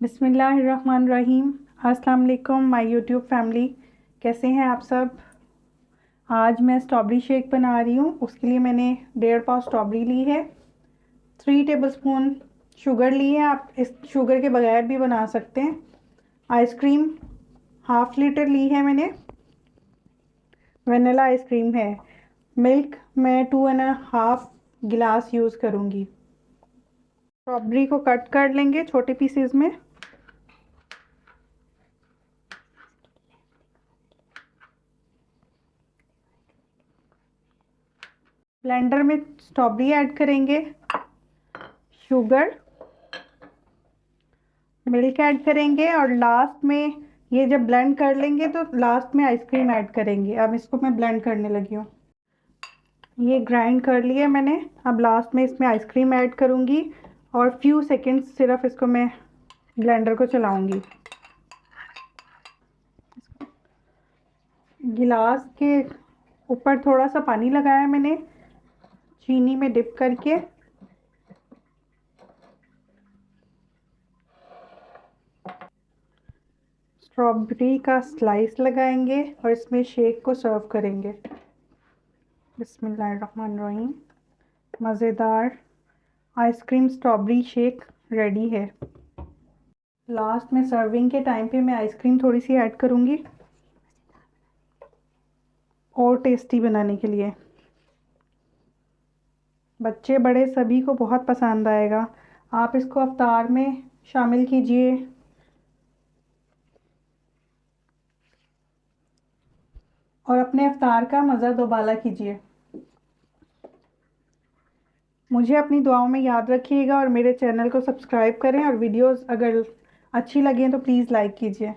बिस्मिल्लाहिर्रहमानिर्रहीम। अस्सलाम वालेकुम माय यूट्यूब फैमिली, कैसे हैं आप सब। आज मैं स्ट्रॉबेरी शेक बना रही हूँ। उसके लिए मैंने 1.5 पाव स्ट्रॉबेरी ली है, 3 टेबलस्पून शुगर ली है। आप इस शुगर के बगैर भी बना सकते हैं। आइसक्रीम ½ लीटर ली है मैंने, वनीला आइसक्रीम है। मिल्क मैं 2.5 गिलास यूज़ करूँगी। स्ट्रॉबेरी को कट कर लेंगे छोटे पीसेस में। ब्लेंडर में स्ट्रॉबेरी ऐड करेंगे, शुगर, मिल्क ऐड करेंगे और लास्ट में ये जब ब्लेंड कर लेंगे तो लास्ट में आइसक्रीम ऐड करेंगे। अब इसको मैं ब्लेंड करने लगी हूँ। ये ग्राइंड कर लिया मैंने। अब लास्ट में इसमें आइसक्रीम ऐड करूँगी और फ्यू सेकंड्स सिर्फ इसको मैं ब्लेंडर को चलाऊँगी। गिलास के ऊपर थोड़ा सा पानी लगाया मैंने चीनी में डिप करके। स्ट्रॉबेरी का स्लाइस लगाएंगे और इसमें शेक को सर्व करेंगे। बिस्मिल्लाहिर्रहमानिर्रहीम। मज़ेदार आइसक्रीम स्ट्रॉबेरी शेक रेडी है। लास्ट में सर्विंग के टाइम पे मैं आइसक्रीम थोड़ी सी ऐड करूँगी और टेस्टी बनाने के लिए। बच्चे बड़े सभी को बहुत पसंद आएगा। आप इसको अफ्तार में शामिल कीजिए और अपने अफ्तार का मज़ा दोबाला कीजिए। मुझे अपनी दुआओं में याद रखिएगा और मेरे चैनल को सब्सक्राइब करें और वीडियोस अगर अच्छी लगें तो प्लीज़ लाइक कीजिए।